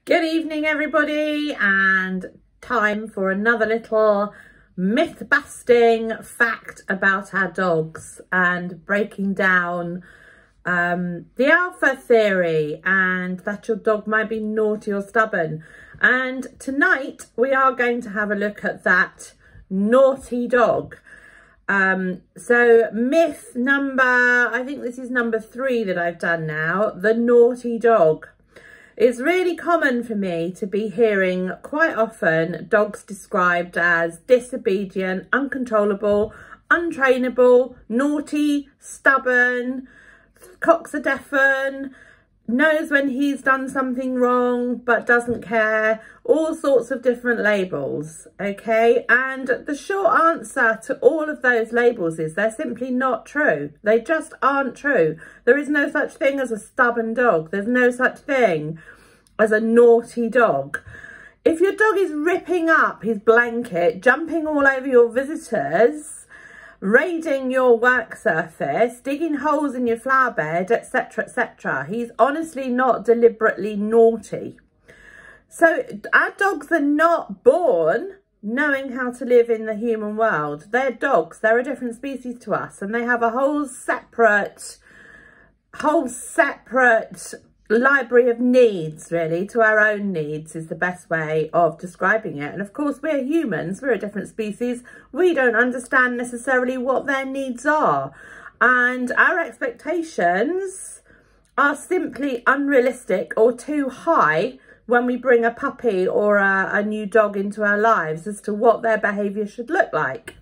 Good evening, everybody, and time for another little myth-busting fact about our dogs and breaking down the alpha theory and that your dog might be naughty or stubborn. And tonight we are going to have a look at that naughty dog. So myth number, I think this is number 3 that I've done now, the naughty dog. It's really common for me to be hearing quite often dogs described as disobedient, uncontrollable, untrainable, naughty, stubborn, cocks a deafen, knows when he's done something wrong but doesn't care, all sorts of different labels, okay? And the short answer to all of those labels is they're simply not true. They just aren't true. There is no such thing as a stubborn dog. There's no such thing as a naughty dog. If your dog is ripping up his blanket, jumping all over your visitors, raiding your work surface, digging holes in your flower bed, etc., etc., he's honestly not deliberately naughty. So our dogs are not born knowing how to live in the human world. They're dogs. They're a different species to us, and they have a whole separate library of needs, really. To our own needs is the best way of describing it. And of course, we're humans, we're a different species. We don't understand necessarily what their needs are, and our expectations are simply unrealistic or too high when we bring a puppy or a new dog into our lives as to what their behavior should look like.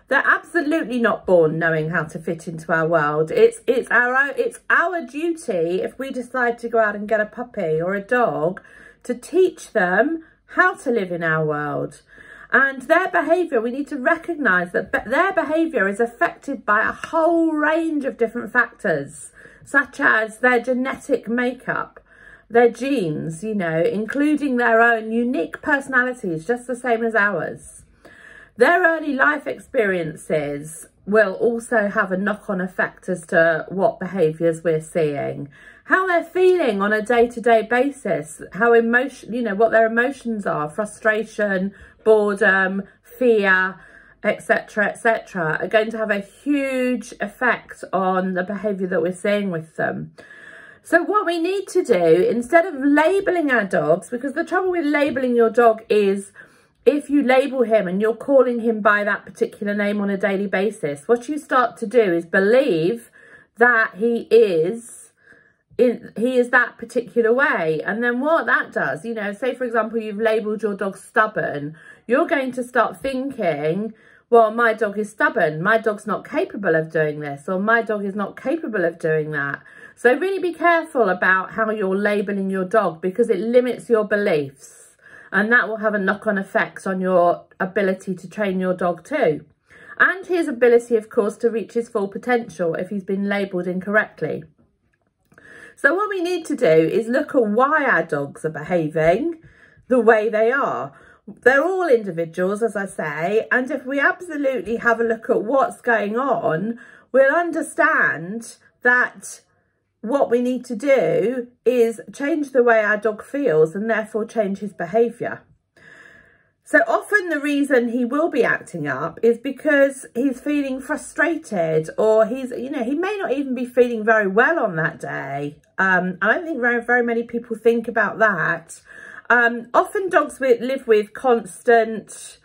They're absolutely not born knowing how to fit into our world. It's our duty, if we decide to go out and get a puppy or a dog, to teach them how to live in our world. And their behaviour, we need to recognise that their behaviour is affected by a whole range of different factors, such as their genetic makeup, their genes, you know, including their own unique personalities, just the same as ours. Their early life experiences will also have a knock-on effect as to what behaviours we're seeing, how they're feeling on a day-to-day basis, how what their emotions are, frustration, boredom, fear, etc., etc., are going to have a huge effect on the behaviour that we're seeing with them. So what we need to do, instead of labelling our dogs, because the trouble with labelling your dog is, if you label him and you're calling him by that particular name on a daily basis, what you start to do is believe that he is that particular way. And then what that does, you know, say for example, you've labelled your dog stubborn, you're going to start thinking, well, my dog is stubborn, my dog's not capable of doing this, or my dog is not capable of doing that. So really be careful about how you're labelling your dog, because it limits your beliefs. And that will have a knock-on effect on your ability to train your dog too. And his ability, of course, to reach his full potential if he's been labelled incorrectly. So what we need to do is look at why our dogs are behaving the way they are. They're all individuals, as I say, and if we absolutely have a look at what's going on, we'll understand that what we need to do is change the way our dog feels and therefore change his behaviour. So often the reason he will be acting up is because he's feeling frustrated, or he may not even be feeling very well on that day. I don't think very many people think about that. Often dogs live with constant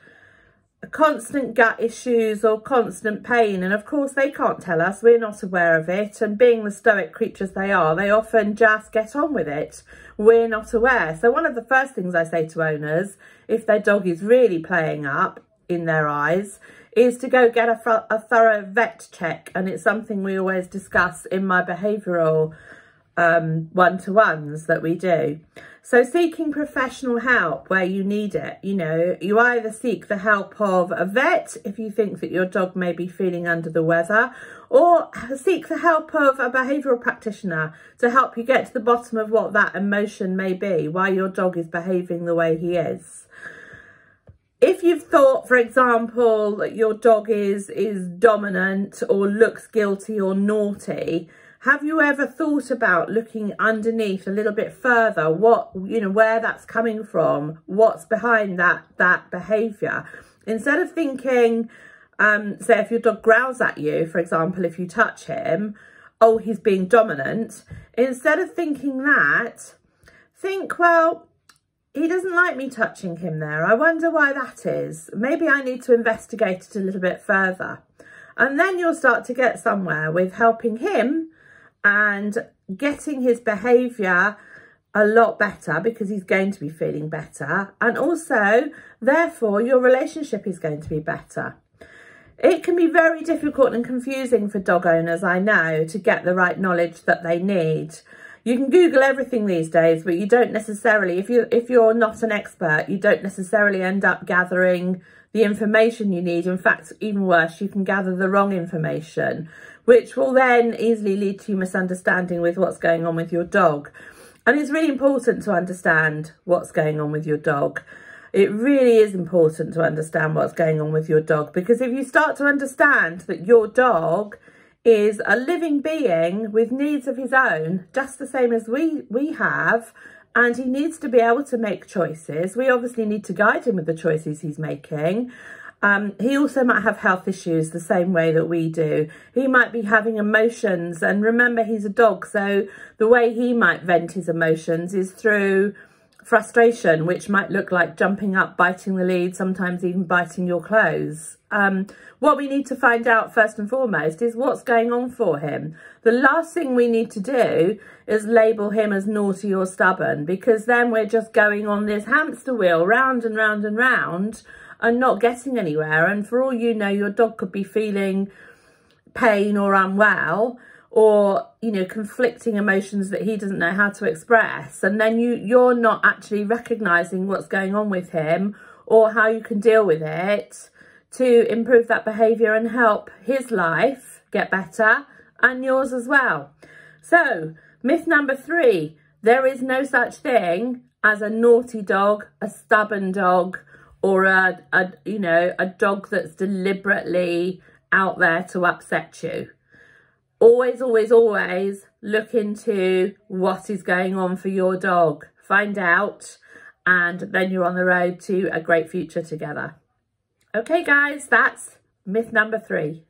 gut issues or constant pain, and of course they can't tell us, we're not aware of it, and being the stoic creatures they are, they often just get on with it. We're not aware. So one of the first things I say to owners, if their dog is really playing up in their eyes, is to go get a thorough vet check. And it's something we always discuss in my behavioural one-to-ones that we do. So seeking professional help where you need it, you know, you either seek the help of a vet if you think that your dog may be feeling under the weather, or seek the help of a behavioural practitioner to help you get to the bottom of what that emotion may be, why your dog is behaving the way he is. If you've thought, for example, that your dog is dominant or looks guilty or naughty, Have you ever thought about looking underneath a little bit further, what, you know, where that's coming from, what's behind that behaviour? Instead of thinking, say if your dog growls at you, for example, if you touch him, oh, he's being dominant. Instead of thinking that, think, well, he doesn't like me touching him there. I wonder why that is. Maybe I need to investigate it a little bit further. And then you'll start to get somewhere with helping him and getting his behaviour a lot better, because he's going to be feeling better. And also, therefore, your relationship is going to be better. It can be very difficult and confusing for dog owners, I know, to get the right knowledge that they need. You can Google everything these days, but you don't necessarily, if you're not an expert, you don't necessarily end up gathering the information you need. In fact, even worse, you can gather the wrong information, which will then easily lead to misunderstanding with what's going on with your dog. And it's really important to understand what's going on with your dog. It really is important to understand what's going on with your dog, because if you start to understand that your dog is a living being with needs of his own, just the same as we have, and he needs to be able to make choices. We obviously need to guide him with the choices he's making. He also might have health issues the same way that we do. He might be having emotions, and remember, he's a dog, so the way he might vent his emotions is through frustration, which might look like jumping up, biting the lead, sometimes even biting your clothes. What we need to find out first and foremost is what's going on for him. The last thing we need to do is label him as naughty or stubborn, because then we're just going on this hamster wheel round and round and round and not getting anywhere. And for all you know, your dog could be feeling pain or unwell, or, you know, conflicting emotions that he doesn't know how to express. And then you're not actually recognising what's going on with him or how you can deal with it to improve that behaviour and help his life get better and yours as well. So, myth number 3, there is no such thing as a naughty dog, a stubborn dog, or a dog that's deliberately out there to upset you. Always, always, always look into what is going on for your dog. Find out, and then you're on the road to a great future together. Okay, guys, that's myth number 3.